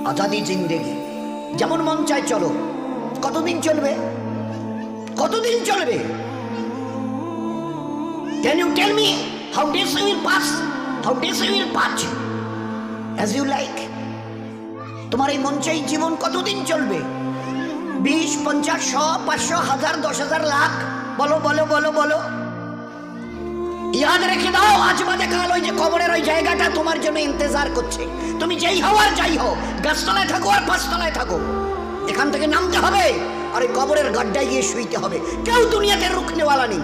আজাদি জিন্দেগি, যেমন মন চায় চলো। কতদিন চলবে? কতদিন চলবে? Can you tell me how days you will pass? How days you will pass as you like? তোমার এই মন চাই জীবন কতদিন চলবে? 20, 50, 100, 500, 1000, 10,000, লাখ? বলো বলো বলো বলো। ইয়াদ রেখে দাও, আজ বাদে কাল ওই যে কবরের ওই জায়গাটা তোমার জন্য ইন্তজার করছে। তুমি যেই হও আর যাই হও, গাছতলায় থাকো আর পাঁচতলায় থাকো, এখান থেকে নামতে হবে আর এই কবরের গাড্ডায় গিয়ে শুইতে হবে। কেউ দুনিয়াতে রুখনেওয়ালা নেই।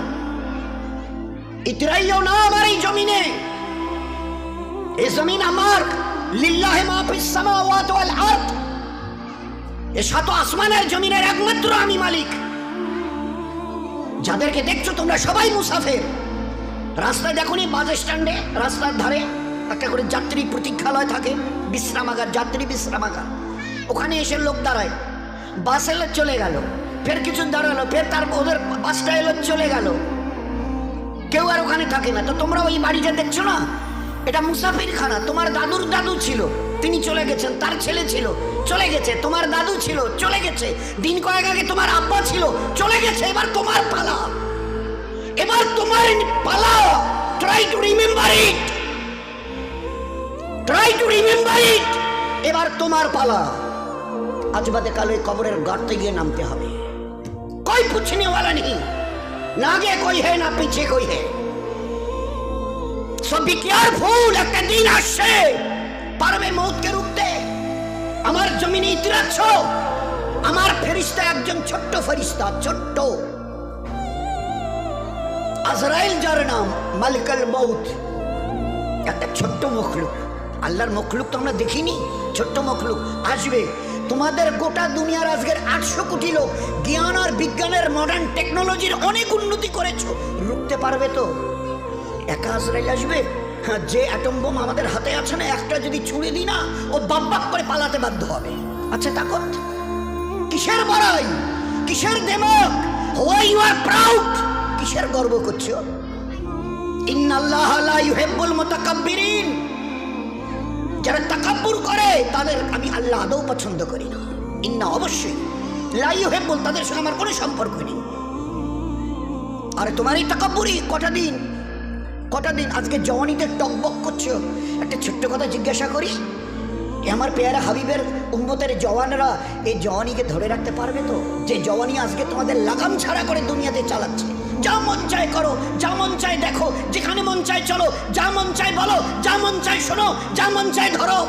ইতরাইও না আমার এই জমিনে। এই জমিন আমার, লিল্লাহি মা ফিস সামাওয়াতি ওয়াল আরদ। এই সাত আসমানের জমিনের একমাত্র আমি মালিক। যাদেরকে দেখছো তোমরা সবাই মুসাফির। রাস্তায় দেখোনি বাস স্ট্যান্ডে রাস্তার ধারে একটা করে যাত্রী প্রতীক্ষালয় থাকে, বিশ্রামাগার, যাত্রী বিশ্রামাগার। ওখানে এসে লোক দাঁড়ায়, বাস এলো চলে গেল, ফের কিছু দাঁড়ালো, ফের তার ওদের বাসটা এলো চলে গেল, কেউ আর ওখানে থাকে না। তো তোমরা ওই বাড়িটা দেখছো না, এটা মুসাফির খানা। তোমার দাদুর দাদু ছিল, তিনি চলে গেছেন, তার ছেলে ছিল চলে গেছে, তোমার দাদু ছিল চলে গেছে, দিন কয়েক আগে তোমার আব্বা ছিল চলে গেছে। এবার তোমার পালা, এবার তোমার পালা। Try to remember it, try to remember it. এবার তোমার পালা। আজ বাদে কাল ওই কবরের গর্তে গিয়ে নামতে হবে। कोई पूछने वाला नहीं, ना आगे कोई है ना पीछे कोई है। सो बी केयरफुल। একটা দিন আসছে পারবে মৌতকে রুখতে। আমার জমিনে ইতিরাচ্ছ, আমার ফেরেশতা একজন ছোট্ট ফেরেশতা, ছোট্ট আজরাইল, যার নাম মালিকুল মউত। একটা ছোট্ট মখলুক, আল্লাহর মখলুক তো আমরা দেখিনি, ছোট্ট মখলুক আসবে। তোমাদের গোটা দুনিয়ার আজকের 800 কোটি লোক জ্ঞান আর বিজ্ঞানের মডার্ন টেকনোলজির অনেক উন্নতি করেছো, রুখতে পারবে তো? একা আজরাইল আসবে? হ্যাঁ, যে অ্যাটম বোম আমাদের হাতে আছে না, একটা যদি ছুঁড়ে দিই না, ও বাপ বাপ করে পালাতে বাধ্য হবে। আচ্ছা তাকত কিসের বড়াই, কিসের দেমক? Why you are proud? কিসের গর্ব করছো? ইন্নাল্লাহা লা ইউহিব্বুল মুতাকাব্বিরিন। যারা তাকাব্বুর করে তাদের আমি আল্লাহ আদৌ পছন্দ করি না। ইন্না অবশ্যই, লা ইউহিব্বুল, তাদের সঙ্গে আমার কোনো সম্পর্ক নেই। আরে তোমার এই তাকাব্বুরি কটা দিন, কটা দিন? আজকে জওয়ানিতে টকবক করছো। একটা ছোট্ট কথা জিজ্ঞাসা করি, আমার পেয়ারা হাবিবের উম্মতের জওয়ানরা এই জওয়ানিকে ধরে রাখতে পারবে তো? যে জওয়ানি আজকে তোমাদের লাগাম ছাড়া করে দুনিয়াতে চালাচ্ছে। যা মন চায় করো, যা মন চায় দেখো, যেখানে মন চায় চলো, যা মন চায় বলো, যা মন চায় শোনো, যা মন চায় ধরো।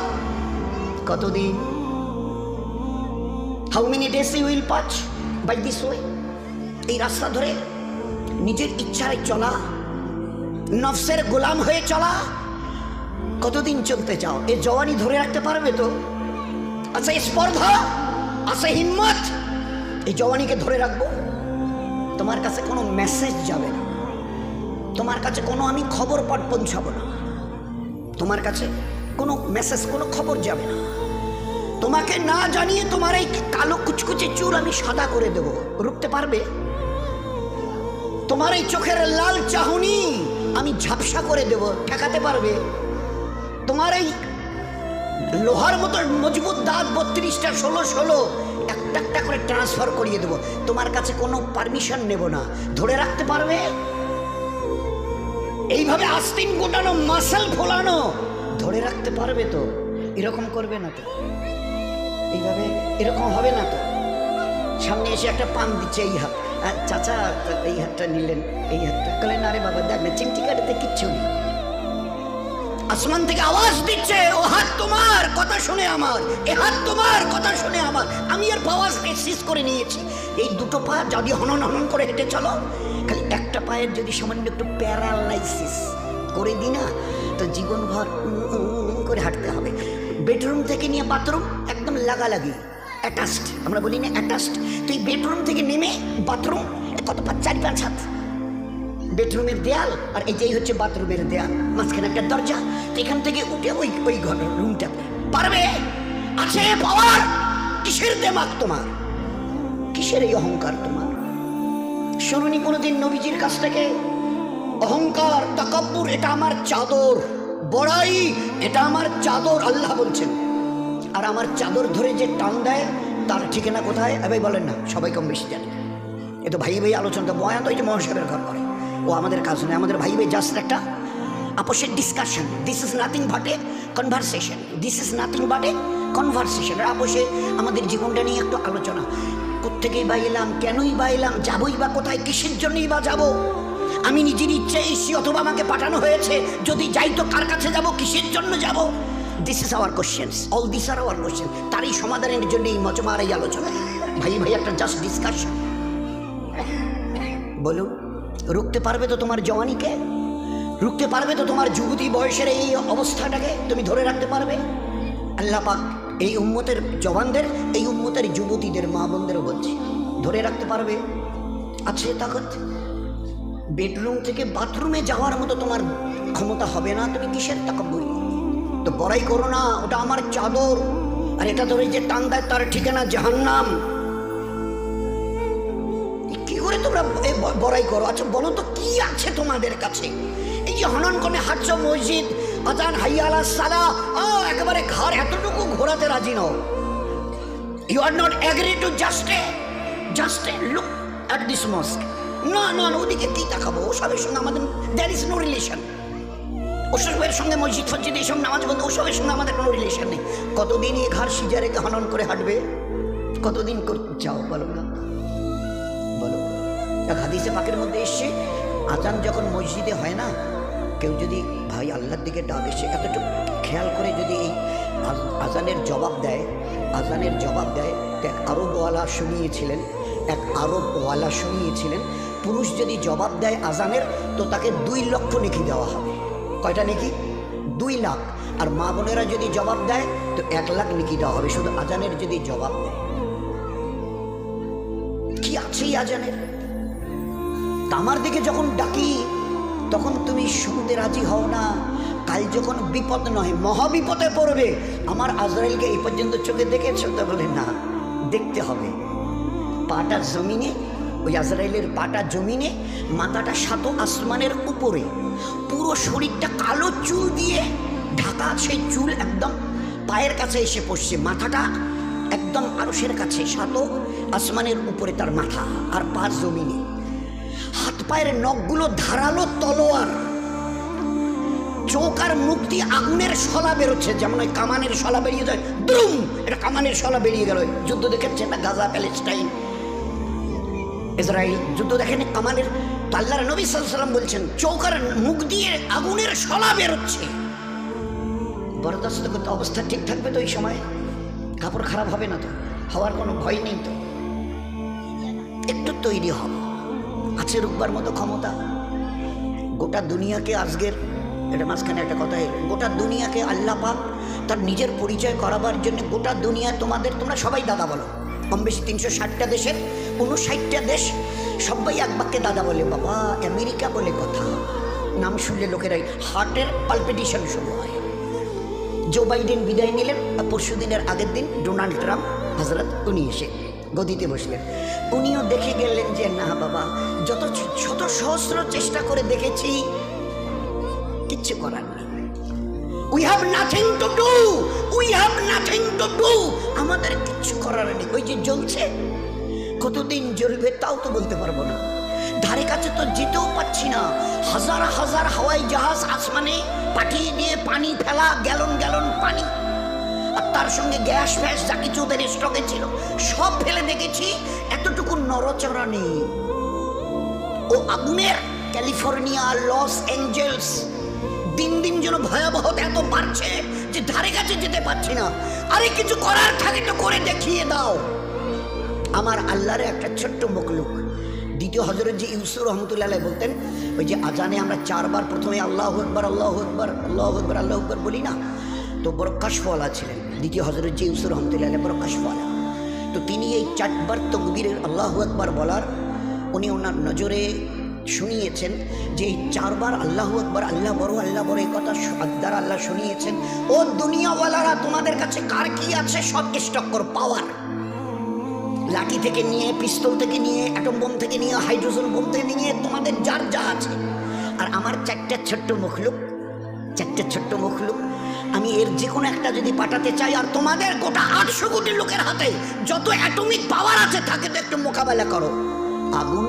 কতদিন? How many days you will pass by this way? এই রাস্তা ধরে নিজের ইচ্ছায় চলা, নফসের গোলাম হয়ে চলা, কতদিন চলতে চাও? এই জওয়ানি ধরে রাখতে পারবে তো? আচ্ছা স্পর্ধা, আচ্ছা হিম্মত, এই জওয়ানিকে ধরে রাখবো? তোমার কাছে কোনো মেসেজ যাবে না, তোমার কাছে কোনো আমি খবর পাঠ পৌঁছাবো না, তোমার কাছে কোনো মেসেজ, কোনো খবর যাবে না। তোমাকে না জানিয়ে তোমার এই কালো কুচকুচে চুল আমি সাদা করে দেব, রুখতে পারবে? তোমার এই চোখের লাল চাহনি আমি ঝাপসা করে দেব, ঠেকাতে পারবে? তোমার এই লোহার মতো মজবুত দাঁত 32টা 16 একটা একটা করে ট্রান্সফার করিয়ে দেব, তোমার কাছে কোনো পারমিশন নেব না, ধরে রাখতে পারবে? এইভাবে আস্তিন গোটানো, মাসেল ফোলানো, ধরে রাখতে পারবে তো? এরকম করবে না তো? এইভাবে এরকম হবে না তো? সামনে এসে একটা পান দিচ্ছে, এই হাত, চাচা এই হাতটা নিলেন, এই হাতটা কলেন, আরে বাবা দেখ না চিমটি কাটাতে কিচ্ছু নেই। আসমান থেকে আওয়াজ দিচ্ছে, ও হাত তোমার কথা শুনে আমার, এ হাত তোমার কথা শুনে আমার। আমি এর পাওয়াজ এক্সিস করে নিয়েছি। এই দুটো পা যদি হনন হনন করে হেঁটে চলো, খালি একটা পায়ের যদি সামান্য একটু প্যারালাইসিস করে দিই না, তো জীবনভর করে হাঁটতে হবে। বেডরুম থেকে নিয়ে বাথরুম একদম লাগালাগি, অ্যাটাচড, আমরা বলি না অ্যাটাচড। তো এই বেডরুম থেকে নেমে বাথরুম কত 4-5 হাত, বেডরুমের দেয়াল আর এটাই হচ্ছে বাথরুমের দেয়াল, মাঝখানে একটা দরজা। তো এখান থেকে উঠে ওই ঘরের রুমটা পারবে? আছে পাওয়ার? কিসের দেমাগ তোমার? কিসের এই অহংকার তোমার? শুনুনি কোনোদিন নবীজির কাছ থেকে অহংকার, তাকাব্বুর এটা আমার চাদর, বড়াই এটা আমার চাদর। আল্লাহ বলছেন আর আমার চাদর ধরে যে টান দেয় তার ঠিকানা কোথায়? ভাই বলেন না, সবাই কম বেশি জানে। এ তো ভাই ভাই আলোচনা, বয়ান তো এই যে মহাসাবের ঘর করে, ও আমাদের কাজ নয়। আমাদের ভাই ভাই জাস্ট একটা আপোষের discussion. This is nothing but a conversation, this is nothing but a conversation. আপোষে আমাদের জীবনটা নিয়ে একটু আলোচনা। কোত্থেকেই বা এলাম, কেনই বা এলাম, যাবই বা কোথায়, কিসের জন্যই বা যাব? আমি নিজের ইচ্ছে এসেছি অথবা আমাকে পাঠানো হয়েছে? যদি যাই তো কার কাছে যাব, কিসের জন্য যাব? This is our questions, all this are our question. তারই সমাধানের জন্য এই মজমার এই আলোচনা। ভাই ভাই একটা জাস্ট ডিসকাশন। বলুন, রুখতে পারবে তো তোমার জওয়ানিকে? রুখতে পারবে তো তোমার যুবতী বয়সের এই অবস্থাটাকে? তুমি ধরে রাখতে পারবে? আল্লাহ পাক এই উম্মতের জওয়ানদের, এই উম্মতের যুবতীদের, মা বোনদেরও বলছি, ধরে রাখতে পারবে? আছে তাকত? বেডরুম থেকে বাথরুমে যাওয়ার মতো তোমার ক্ষমতা হবে না, তুমি কিসের তাকাব্বুরি? তো বড়াই করো না, ওটা আমার চাদর, আর এটা ধরে যে টান দেয় তার ঠিকানা জাহান্নাম। কি করে তোমরা বড়াই করো? আচ্ছা বলো তো, কি আছে তোমাদের কাছে? এই যে হনন করে হাঁটছ, মসজিদ আজান, হাইয়া আলাস সালাহ, একেবারে ঘর এতটুকু ঘোরাতে রাজি নও। You are not agree to just a look at this mosque. না না, ওদিকে কি তাকাবো? ওসবের সঙ্গে আমাদের দ্যার ইজ নো রিলেশন। ওসবের সঙ্গে মসজিদ ফসজিদ এইসব নামাজ বন্ধ, ওসবের সঙ্গে আমাদের কোনো রিলেশন নেই। কতদিন এই ঘর সিজা রেখে হনন করে হাঁটবে? কতদিন করতে চাও বলো না? বলো। এক হাদিসে পাকের মধ্যে এসছে, আজান যখন মসজিদে হয় না, কেউ যদি ভাই আল্লাহর দিকে ডাক এসে এতটুকু খেয়াল করে যদি এই আজানের জবাব দেয়, আজানের জবাব দেয়, এক আরবওয়ালা শুনিয়েছিলেন, পুরুষ যদি জবাব দেয় আজানের, তো তাকে 2 লক্ষ নেকি দেওয়া হবে। কয়টা নেকি? 2 লাখ। আর মা বোনেরা যদি জবাব দেয় তো 1 লাখ নেকি দেওয়া হবে, শুধু আজানের যদি জবাব দেয়। কি আছে এই আজানের? আমার দিকে যখন ডাকি তখন তুমি শুনতে রাজি হও না। কাল যখন বিপদ নয় মহাবিপদে পড়বে, আমার আজরাইলকে এই পর্যন্ত চোখে দেখেছো? তো বলে না, দেখতে হবে। পাটা জমিনে, ওই আজরাইলের পাটা জমিনে, মাথাটা 7 আসমানের উপরে, পুরো শরীরটা কালো চুল দিয়ে ঢাকা, সেই চুল একদম পায়ের কাছে এসে পড়ছে, মাথাটা একদম আরশের কাছে, 7 আসমানের উপরে তার মাথা, আর পা জমিনে। হাত পায়ের নখগুলো ধারালো তলোয়ার, চোখ আর মুখ দিয়ে আগুনের শলা বেরোচ্ছে, যেমন ওই কামানের শলা বেরিয়ে যায়, দ্রুম, এটা কামানের শলা বেরিয়ে গেল। যুদ্ধ দেখেছে না, গাজা, প্যালেস্টাইন, ইসরায়েল যুদ্ধ দেখেনি কামানের? আল্লাহর নবী সাল্লাল্লাহু আলাইহি ওয়াসাল্লাম বলছেন, চোখ আর মুখ দিয়ে আগুনের শলা বেরোচ্ছে। বরদাস্ত করতে অবস্থা ঠিক থাকবে তো? এই সময় কাপড় খারাপ হবে না তো? হওয়ার কোনো ভয় নেই তো? একটু তৈরি হব, আছে রুকবার মতো ক্ষমতা। গোটা দুনিয়াকে আজকের, এটা মাঝখানে একটা কথা, গোটা দুনিয়াকে আল্লাহ পাক তার নিজের পরিচয় করাবার জন্য, গোটা দুনিয়া তোমরা সবাই দাদা বলো, কম বেশি 360টা দেশের 59টা দেশ, সবাই এক বাক্যে দাদা বলে। বাবা, আমেরিকা বলে কথা, নাম শুনলে লোকেরাই হার্টের পালপিটেশন শুরু হয়। জো বাইডেন বিদায় নিলেন, পরশু দিনের আগের দিন ডোনাল্ড ট্রাম্প হজরত, উনি এসে গদিতে বসলেন। উনিও দেখে গেলেন যে না বাবা, যত শত সহস্র চেষ্টা করে দেখেছি, কিচ্ছু করার নেই। We have nothing to do, we have nothing to do, আমাদের কিচ্ছু করার নেই। ওই যে জ্বলছে, কতদিন জ্বলবে তাও তো বলতে পারবো না, ধারে কাছে তো যেতেও পাচ্ছি না। হাজার হাজার হাওয়াই জাহাজ আসমানে পাঠিয়ে দিয়ে পানি ফেলা, গ্যালন গ্যালন পানি, আর তার সঙ্গে গ্যাস ফ্যাস যা কিছু ওদের স্টকে ছিল সব ফেলে দেখেছি, এতটুকু নড়চড়া নেই। ও আগুনের ক্যালিফোর্নিয়া, লস অ্যাঞ্জেলস, দিন দিন যেন ভয়াবহতা এত বাড়ছে যে ধারে কাছে যেতে পারছি না। আরে কিছু করার থাকে তো করে দেখিয়ে দাও। আমার আল্লাহর একটা ছোট্ট মখলুক, দ্বিতীয় হযরত জি ইউসুফ রহমতুল্লাহ আলাইহি বলতেন, ওই যে আজানে আমরা 4 বার প্রথমে আল্লাহু আকবার, আল্লাহু আকবার, আল্লাহু আকবার, আল্লাহু আকবার বলি না, তো বড় কাশফওয়ালা ছিলেন দ্বিতীয় হযরত জি ইউসুফ রহমতুল্লাহ আলাইহি, বড় কাশফওয়ালা। তো তিনি এই 4 বার তাকবীরের আল্লাহু আকবার বলার, উনি ওনার নজরে শুনিয়েছেন যে এই 4 বার আল্লাহু আকবার, আল্লাহ বড়, আল্লাহ বড়, এই কথা দ্বারা আল্লাহ শুনিয়েছেন, ও দুনিয়াওয়ালারা তোমাদের কাছে কার কি আছে সব স্টক করো, পাওয়ার, লাঠি থেকে নিয়ে, পিস্তল থেকে নিয়ে, অ্যাটম বোম থেকে নিয়ে, হাইড্রোজেন বোম থেকে নিয়ে, তোমাদের যার যা আছে। আর আমার 4টা ছোট্ট মখলুক আমি এর যে কোনো একটা যদি পাঠাতে চাই, আর তোমাদের গোটা 800 কোটি লোকের হাতে যত অ্যাটমিক পাওয়ার আছে থাকে, তো একটু মোকাবেলা করো। আগুন,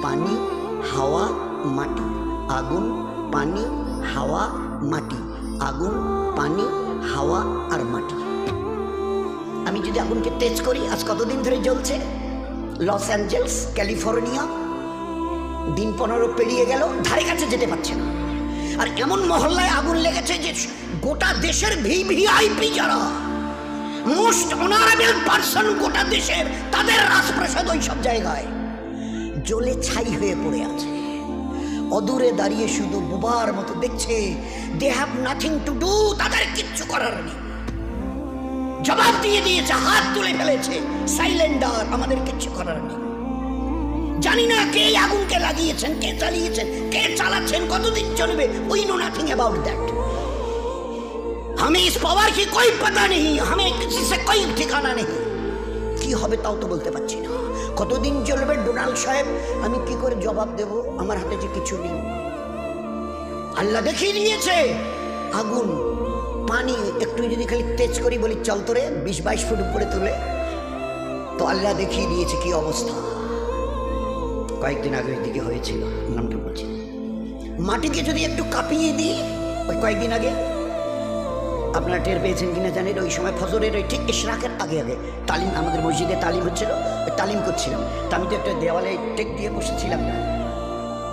পানি, হাওয়া, মাটি। আগুন, পানি, হাওয়া, মাটি। আগুন, পানি, হাওয়া আর মাটি। আমি যদি আগুনকে তেজ করি, আজ কতদিন ধরে জ্বলছে? লস অ্যাঞ্জেলস, ক্যালিফোর্নিয়া, দিন 15 পেরিয়ে গেল, ধারে কাছে যেতে পারছে না। আর এমন মহল্লায় আগুন লেগেছে যে গোটা দেশের ভিভিআইপি যারা মোস্ট অনারেবল পারসন গোটা দেশের, তাদের রাজপ্রাসাদ ওই সব জায়গায় জ্বলে ছাই হয়ে পড়ে আছে। অদূরে দাঁড়িয়ে শুধু বোবার মতো দেখছে। They have nothing to do, তাদের কিচ্ছু করার নেই। জবাব দিয়ে দিয়েছে, হাত তুলে ফেলেছে, সাইলেন্ডার, আমাদের কিচ্ছু করার নেই। জানি না কে আগুনকে লাগিয়েছেন, কে চালিয়েছেন, কে চালাচ্ছেন, কতদিন চলবে, we know nothing about that. हमें इस पावर की कोई पता नहीं, हमें किसी से कोई ठिकाना नहीं। কি হবে তাও তো বলতে পারছি না। কতদিন চলবে ডোনাল্ড সাহেব, আমি কি করে জবাব দেব? আমার হাতে যে কিছু নেই। আল্লাহ দেখিয়ে দিয়েছে আগুন, পানি একটু যদি খালি তেজ করি, বলি চল তোরে 20-22 ফুট উপরে তুলে, তো আল্লাহ দেখিয়ে দিয়েছে কি অবস্থা। কয়েকদিন আগে দিকে হয়েছিল, নামটা বলছি। মাটিকে যদি একটু কাঁপিয়ে দিই, ওই কয়েকদিন আগে আপনারা টের পেয়েছেন কিনা জানেন, ওই সময় ফজরের ওই ঠিক ইশরাকের আগে আগে তালিম, আমাদের মসজিদে তালিম হচ্ছিল, তালিম করছিলাম। তা আমি তো একটা দেওয়ালে টেক দিয়ে বসেছিলাম না,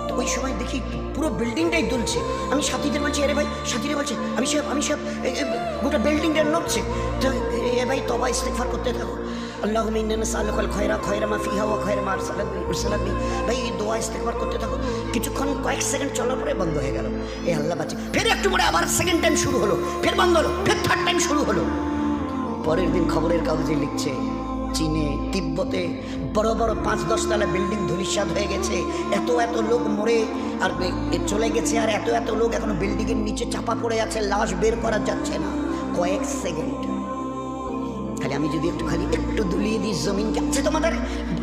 তো ওই সময় দেখি পুরো বিল্ডিংটাই দুলছে। আমি সাথীদের বলছি, আরে ভাই, সাথীরা বলছে আমি সব গোটা বিল্ডিংটা নড়ছে। তো এ ভাই তবা ইস্তেগফার করতে থাকো, আল্লাহুম্মা ইন্না নাসআলুকাল খায়রা মা ফিহা ওয়া খায়রা মা আরসালাক বি। ভাই এই দোয়া ইস্তেগফার করতে থাকো। কিছুক্ষণ কয়েক সেকেন্ড চলার পরে বন্ধ হয়ে গেল। এ আল্লাহ বাঁচে। ফের একটু পরে আবার সেকেন্ড টাইম শুরু হলো, ফের বন্ধ হলো, ফের থার্ড টাইম শুরু হলো। পরের দিন খবরের কাগজে লিখছে, চীনে, তিব্বতে বড় বড় 5-10 তলা বিল্ডিং ধূলিসাৎ হয়ে গেছে, এত লোক মরে আর চলে গেছে, আর এত লোক এখনো বিল্ডিং এর নিচে চাপা পড়ে আছে, লাশ বের করা যাচ্ছে না। কয়েক সেকেন্ড খালি আমি যদি একটু দুলিয়ে দিই জমিনকে, আছে তোমাদের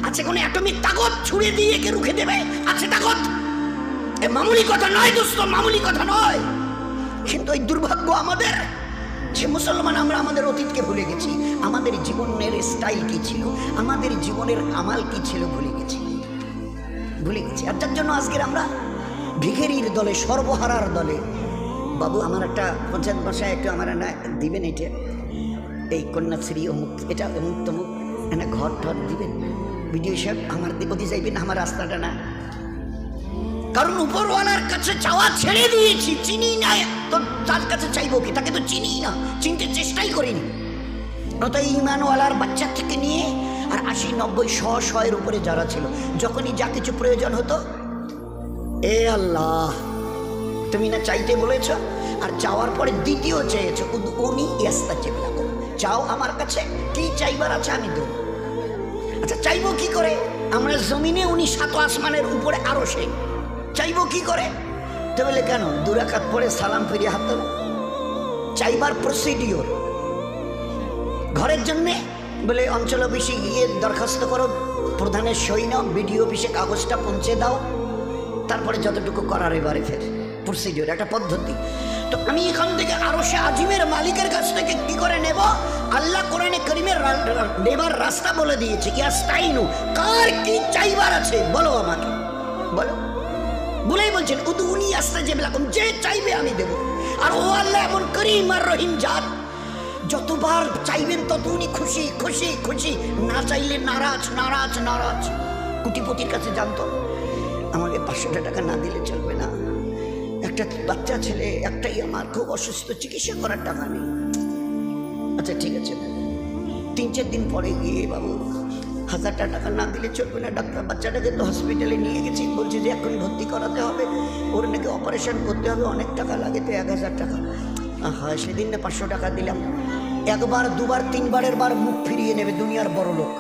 আছে কোনো অ্যাটমিক তাকত ছুড়ে দিয়ে একে রুখে দেবে? আছে তাকত? এ মামুলি কথা নয় দোস্ত, মামুলি কথা নয়। কিন্তু এই দুর্ভাগ্য আমাদের যে মুসলমান, আমরা আমাদের অতীতকে ভুলে গেছি। আমাদের জীবনের স্টাইল কি ছিল, আমাদের জীবনের আমাল কি ছিল ভুলে গেছি। আর যার জন্য আজকের আমরা ভিখারির দলে, সর্বহারার দলে। বাবু আমার একটা পঞ্চায়েত ভাষায় একটু আমার না দিবেন, এটা এই কন্যাশ্রী অমুক, এটা অমুক তমুক, এনে ঘর টর দিবেন। ভিডিও সাহেব আমার দিকে যাইবেন, আমার রাস্তাটা না, কারণ উপরওয়ালার কাছে চাওয়া ছেড়ে দিয়েছি। চিনি না তো তার কাছে চাইবো কি? তাকে তো চিনি না, চিনতে চেষ্টাই করিনি। তাই ইমানওয়ালার বাচ্চা থেকে নিয়ে আর 80-90-100 এর উপরে যারা ছিল, যখনই যা কিছু প্রয়োজন হতো, এ আল্লাহ তুমি না চাইতে বলেছ, আর চাওয়ার পরে দ্বিতীয় চেয়েছো, উনি ইয়াস্তাজিব লাকুম, চাও আমার কাছে, কি চাইবার আছে আমি দেব। আচ্ছা চাইবো কি করে? আমরা জমিনে, উনি 7 আসমানের উপরে, আরো সে চাইবো কি করে? তো বলে কেন 2 রাকাত পরে সালাম ফিরিয়ে হাত দেবো? চাইবার প্রসিডিওর। ঘরের জন্যে বলে অঞ্চল অফিসে গিয়ে দরখাস্ত করো, প্রধানের সই নাও, বিডিও অফিসে কাগজটা পৌঁছে দাও, তারপরে যতটুকু করার এবারে ফের প্রসিডিওর, একটা পদ্ধতি। তো আমি এখান থেকে আরো সে আজিমের মালিকের কাছ থেকে কি করে নেব? আল্লাহ কোরআনে কারীমের নেবার রাস্তা বলে দিয়েছে। ইয়াস্তাইনু, কার কি চাইবার আছে বলো আমাকে, বলো। বলেই বলছেন উদউনি আস্তাজিব লাকুম, যে চাইবে আমি দেব। আর ও আল্লাহ এমন করিম আর রহিম জাত, যতবার চাইবেন তত উনি খুশি খুশি খুশি, না চাইলে নারাজ নারাজ নারাজ। কোটিপতির কাছে জানতো আমাকে 500 টাকা না দিলে চলবে না, একটা বাচ্চা ছেলে একটাই আমার, খুব অসুস্থ, চিকিৎসা করার টাকা নেই। আচ্ছা ঠিক আছে, 3-4 দিন পরে গিয়ে বাবু 1000 টাকা না দিলে চলবে না, ডাক্তার বাচ্চাটাকে তো হসপিটালে নিয়ে গেছি, বলছে যে এখন ভর্তি করাতে হবে, ওর নাকি অপারেশন করতে হবে, অনেক টাকা লাগে, তো 1000 টাকা। হ্যাঁ সেদিন না 500 টাকা দিলাম। 1বার 2বার 3বারের বার মুখ ফিরিয়ে নেবে দুনিয়ার বড় লোক।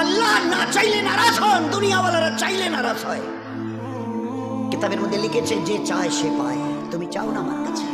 আল্লাহ না চাইলে নারাজ হন, দুনিয়াওয়ালারা চাইলে নারাজ হয়। কিতাবের মধ্যে লিখেছে যে চায় সে পায়। তুমি চাও না আমার কাছে?